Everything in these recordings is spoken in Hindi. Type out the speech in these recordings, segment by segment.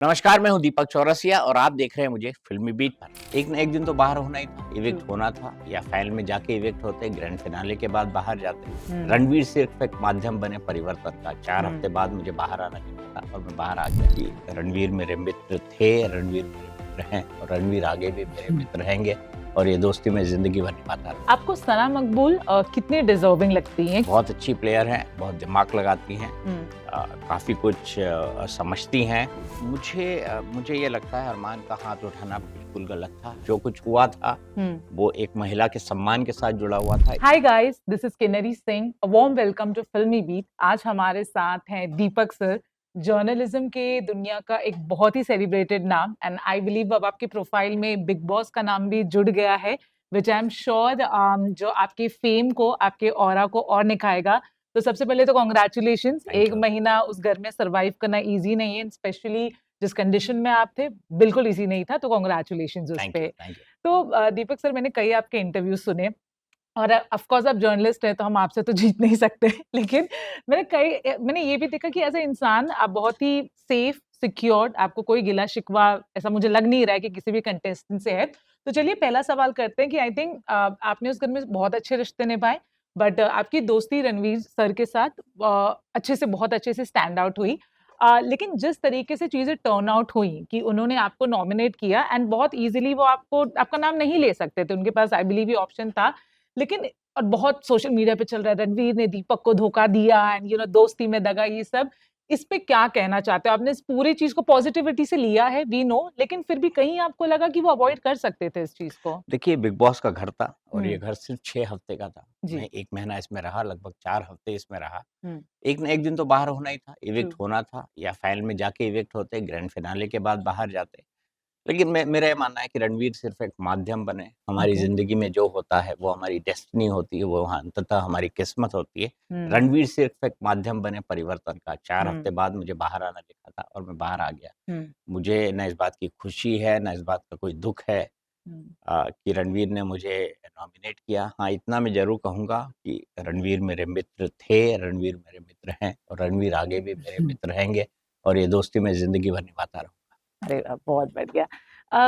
नमस्कार, मैं हूं दीपक चौरसिया और आप देख रहे हैं मुझे फिल्मी बीट पर। एक न एक दिन तो बाहर होना ही था, इविक्ट होना था या फाइनल में जाके इविक्ट होते, ग्रैंड फिनाले के बाद बाहर जाते। रणवीर सिर्फ एक माध्यम बने परिवर्तन का। 4 हफ्ते बाद मुझे बाहर आना नहीं था और मैं बाहर आ गया कि रणवीर मेरे मित्र थे, रणवीर मेरे मित्र हैं और रणवीर आगे भी मेरे मित्र रहेंगे और ये दोस्ती में जिंदगी भर निभाता रहा। आपको सना मकबूल कितनी डिजर्विंग लगती हैं? बहुत अच्छी प्लेयर हैं, बहुत दिमाग लगाती हैं, काफ़ी कुछ समझती हैं। मुझे ये लगता है अरमान का हाथ उठाना बिल्कुल गलत था। जो कुछ हुआ था वो एक महिला के सम्मान के साथ जुड़ा हुआ था। Hi guys, this is Kinnari Singh. A warm welcome to Filmibeat. आज हमारे साथ हैं दीपक सर, जर्नलिज्म के दुनिया का एक बहुत ही सेलिब्रेटेड नाम, एंड आई बिलीव अब आपके प्रोफाइल में बिग बॉस का नाम भी जुड़ गया है, विच आई एम श्योर जो आपके फेम को, आपके ऑरा को और निखाएगा। तो सबसे पहले तो कॉन्ग्रेचुलेशंस। एक महीना उस घर में सरवाइव करना इजी नहीं है, स्पेशली जिस कंडीशन में आप थे बिल्कुल इजी नहीं था, तो कॉन्ग्रेचुलेशंस उस पे। तो दीपक सर, मैंने कई आपके इंटरव्यू सुने और ऑफ कोर्स आप जर्नलिस्ट हैं तो हम आपसे तो जीत नहीं सकते लेकिन मैंने ये भी देखा कि एज ए इंसान आप बहुत ही सेफ सिक्योर्ड, आपको कोई गिला शिकवा ऐसा मुझे लग नहीं रहा है कि किसी भी कंटेस्टेंट से है। तो चलिए पहला सवाल करते हैं कि आई थिंक आपने उस घर में बहुत अच्छे रिश्ते निभाए, बट आपकी दोस्ती रणवीर सर के साथ बहुत अच्छे से स्टैंड आउट हुई। लेकिन जिस तरीके से चीजें टर्न आउट हुई कि उन्होंने आपको नॉमिनेट किया एंड बहुत इजीली वो आपका नाम नहीं ले सकते थे, उनके पास आई बिलीव ये ऑप्शन था, लेकिन और बहुत सोशल मीडिया पे चल रहा है रणवीर ने दीपक को धोखा दिया एंड दोस्ती में दगा, ये सब इस पे क्या कहना चाहते हो? आपने इस पूरी चीज को पॉजिटिविटी से लिया है, वी नो, लेकिन फिर भी कहीं आपको लगा कि वो अवॉइड कर सकते थे इस चीज को? देखिए, बिग बॉस का घर था और ये घर सिर्फ 6 हफ्ते का था। जी। मैं 1 महीना इसमें रहा, लगभग 4 हफ्ते इसमें रहा। हम्म। एक न एक दिन तो बाहर होना ही था, इविक्ट होना था या फाइनल में जाके इविक्ट होते, ग्रैंड फिनाले के बाद बाहर जाते। लेकिन मेरा ये मानना है कि रणवीर सिर्फ एक माध्यम बने। हमारी ओके। ज़िंदगी में जो होता है वो हमारी डेस्टिनी होती है, वो अंततः हमारी किस्मत होती है। हम्म। रणवीर सिर्फ एक माध्यम बने परिवर्तन का। 4 हफ्ते हम्म। बाद मुझे बाहर आना लिखा था और मैं बाहर आ गया। हम्म। मुझे ना इस बात की खुशी है, ना इस बात का कोई दुःख है हम्म। कि रणवीर ने मुझे नॉमिनेट किया। हाँ, इतना मैं ज़रूर कहूँगा कि रणवीर मेरे मित्र थे, रणवीर मेरे मित्र हैं और रणवीर आगे भी मेरे मित्र रहेंगे और ये दोस्ती मैं ज़िंदगी भर निभाता रहूँगा। अरे वाह! बहुत बढ़िया।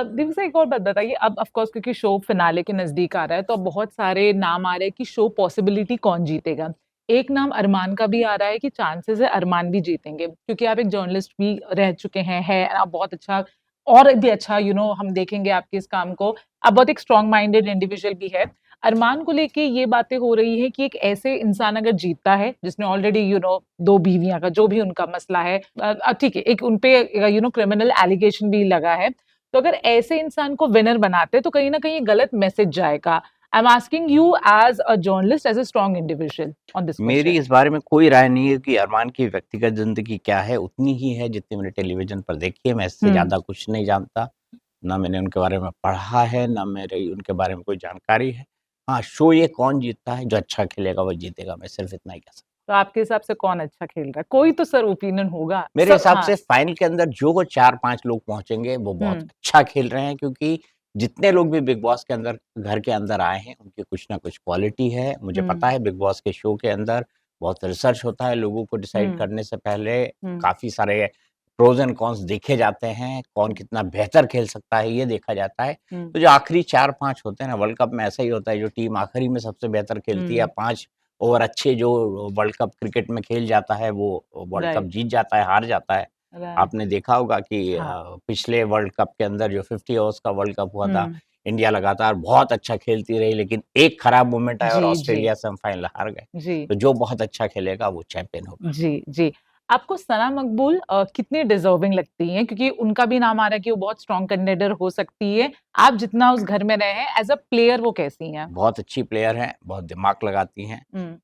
दीदी से एक और बात बताइए, अब ऑफ कोर्स क्योंकि शो फिनाले के नज़दीक आ रहा है, तो अब बहुत सारे नाम आ रहे हैं कि शो पॉसिबिलिटी कौन जीतेगा। एक नाम अरमान का भी आ रहा है कि चांसेस है अरमान भी जीतेंगे, क्योंकि आप एक जर्नलिस्ट भी रह चुके हैं, आप बहुत अच्छा और भी अच्छा हम देखेंगे आपके इस काम को। आप बहुत एक स्ट्रॉन्ग माइंडेड इंडिविजुअल भी है। अरमान को लेके ये बातें हो रही है कि एक ऐसे इंसान अगर जीतता है, जिसने ऑलरेडी 2 बीवियाँ का जो भी उनका मसला है, ठीक है, एक उन पे क्रिमिनल एलिगेशन भी लगा है। तो अगर ऐसे इंसान को विनर बनाते तो कहीं न कहीं गलत मैसेज जाएगा। I am asking you as a journalist, as a strong individual on this मेरी क्वेश्चन। इस बारे में कोई राय नहीं है कि अरमान की व्यक्तिगत ज़िंदगी क्या है, उतनी ही है जितनी मैंने टेलीविज़न पर देखी है। मैं इससे हुँ। ज़्यादा कुछ नहीं जानता। ना मैंने उनके बारे में पढ़ा है, ना मेरी उनके बारे में कोई जानकारी है। हाँ, शो ये कौन जीतता है, जो अच्छा खेलेगा वो जीतेगा, मैं सिर्फ़ इतना ही कह सकता हूँ। तो आपके हिसाब से कौन अच्छा खेल रहा है? कोई तो सर ओपिनियन होगा। मेरे हिसाब हाँ। से फाइनल के अंदर जो 4-5 लोग पहुँचेंगे वो बहुत हुँ। अच्छा खेल रहे हैं, क्योंकि जितने लोग भी बिग बॉस के अंदर घर के अंदर आए हैं, उनकी कुछ ना कुछ क्वालिटी है। मुझे पता हुँ। है बिग बॉस के शो के अंदर बहुत रिसर्च होता है, लोगों को डिसाइड हुँ। करने से पहले हुँ। काफ़ी सारे प्रोज़ एंड कॉन्स देखे जाते हैं, कौन कितना बेहतर खेल सकता है ये देखा जाता है। हुँ। तो जो आखिरी 4-5 होते हैं ना, वर्ल्ड कप में ऐसा ही होता है, जो टीम आखिरी में सबसे बेहतर खेलती है या हुँ। 5 ओवर अच्छे जो वर्ल्ड कप क्रिकेट में खेल जाता है, वो वर्ल्ड कप राइट, जीत जाता है, हार जाता है। राइट। आपने देखा होगा कि हाँ। पिछले वर्ल्ड कप के अंदर जो 50 ओवर्स का वर्ल्ड कप हुआ था, हुँ। इंडिया लगातार बहुत अच्छा खेलती रही, लेकिन एक खराब मोमेंट आया और जी, जी। ऑस्ट्रेलिया से हम फाइनल हार गए। जी। तो जो बहुत अच्छा खेलेगा वो चैंपियन होगा। जी, जी। आपको सना मकबूल कितनी डिज़र्विंग लगती हैं? क्योंकि उनका भी नाम आ रहा है कि वो बहुत स्ट्रॉन्ग कंटेंडर हो सकती है। आप जितना उस घर में रहे हैं, एज़ अ प्लेयर वो कैसी हैं? बहुत अच्छी प्लेयर हैं, बहुत दिमाग लगाती हैं, हुँ।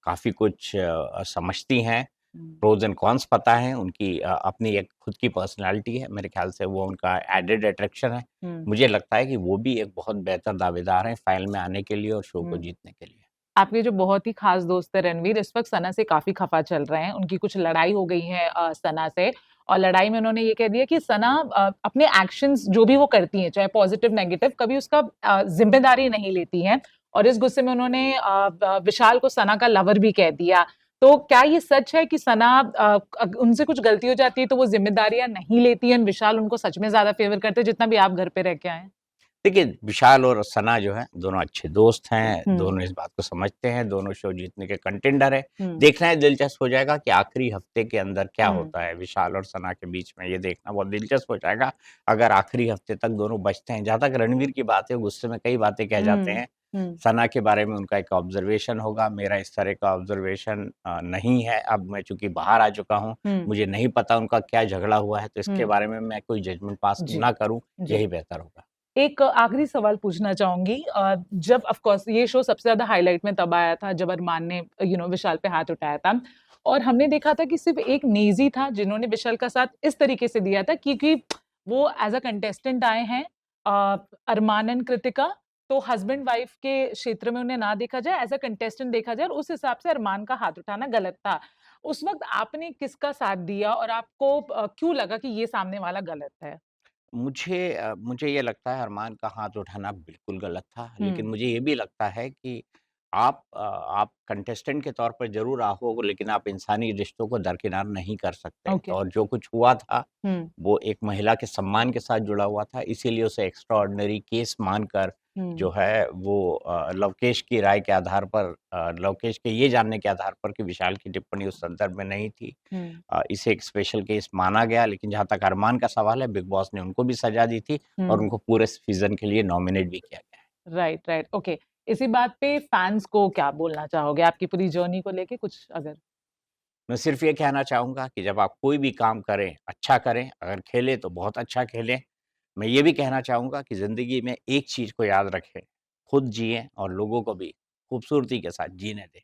काफ़ी कुछ समझती हैं, हुँ। प्रोज़ एंड कॉन्स पता है, उनकी अपनी एक खुद की पर्सनैलिटी है, मेरे ख़्याल से वो उनका एडेड अट्रैक्शन है। हुँ। मुझे लगता है कि वो भी एक बहुत बेहतर दावेदार हैं फाइनल में आने के लिए और शो को हुँ। जीतने के लिए। आपके जो बहुत ही खास दोस्त है रणवीर, इस वक़्त सना से काफ़ी खफ़ा चल रहे हैं। उनकी कुछ लड़ाई हो गई है सना से, और लड़ाई में उन्होंने ये कह दिया कि सना अपने एक्शंस जो भी वो करती हैं, चाहे पॉज़िटिव, नेगेटिव, कभी उसका ज़िम्मेदारी नहीं लेती हैं, और इस गुस्से में उन्होंने विशाल को सना का लवर भी कह दिया। तो क्या ये सच है कि सना उनसे कुछ गलती हो जाती है तो वो जिम्मेदारियां नहीं लेती हैं, विशाल उनको सच में ज्यादा फेवर करते हैं जितना भी आप घर पे रह के आए हैं? देखिए, विशाल और सना जो हैं, दोनों अच्छे दोस्त हैं, हम्म। दोनों इस बात को समझते हैं, दोनों शो जीतने के कंटेंडर हैं। हम्म। देखना ये दिलचस्प हो जाएगा कि आखिरी हफ्ते के अंदर क्या हम्म। होता है विशाल और सना के बीच में, ये देखना बहुत दिलचस्प हो जाएगा, अगर आखिरी हफ्ते तक दोनों बचते हैं। जहाँ तक रणवीर की बात है, गुस्से में कई बातें कह जाते हम्म। हैं। हम्म। सना के बारे में उनका एक ऑब्जर्वेशन होगा, मेरा इस तरह का ऑब्जर्वेशन नहीं है। अब मैं चूँकि बाहर आ चुका हूँ, हम्म। मुझे नहीं पता उनका क्या झगड़ा हुआ है, तो इसके हम्म। बारे में मैं कोई जजमेंट पास जी। ना करूँ, जी। यही बेहतर होगा। एक आखिरी सवाल पूछना चाहूंगी। जब ऑफ कोर्स ये शो सबसे ज्यादा हाईलाइट में तब आया था जब अरमान ने विशाल पे हाथ उठाया था, और हमने देखा था कि सिर्फ एक नेजी था जिन्होंने विशाल का साथ इस तरीके से दिया था, क्योंकि वो एज अ कंटेस्टेंट आए हैं। अरमान एंड कृतिका, तो हस्बैंड वाइफ के क्षेत्र में उन्हें ना देखा जाए, एज अ कंटेस्टेंट देखा जाए, और उस हिसाब से अरमान का हाथ उठाना गलत था। उस वक्त आपने किसका साथ दिया और आपको क्यों लगा कि ये सामने वाला गलत है? मुझे ये लगता है अरमान का हाथ उठाना बिल्कुल गलत था, लेकिन हम्म। मुझे ये भी लगता है कि आप कंटेस्टेंट के तौर पर ज़रूर आओ, लेकिन आप इंसानी रिश्तों को दरकिनार नहीं कर सकते। ओके। और जो कुछ हुआ था, हम्म। वो एक महिला के सम्मान के साथ जुड़ा हुआ था, इसीलिए उसे एक्स्ट्राऑर्डिनरी केस मानकर हम्म। जो है वो लवकेश की राय के आधार पर लवकेश के ये जानने के आधार पर कि विशाल की टिप्पणी उस संदर्भ में नहीं थी, हम्म। इसे एक स्पेशल केस माना गया। लेकिन जहाँ तक अरमान का सवाल है, बिग बॉस ने उनको भी सज़ा दी थी और हम्म। उनको पूरे सीज़न के लिए नॉमिनेट भी किया गया है। Right, right, okay. इसी बात पे फैंस को क्या बोलना चाहोगे आपकी पूरी जर्नी को लेके कुछ अगर? मैं सिर्फ़ ये कहना चाहूँगा कि जब आप कोई भी काम करें, अच्छा करें, अगर खेलें तो बहुत अच्छा खेलें। मैं ये भी कहना चाहूँगा कि ज़िंदगी में एक चीज़ को याद रखें, खुद जिएँ और लोगों को भी खूबसूरती के साथ जीने दें।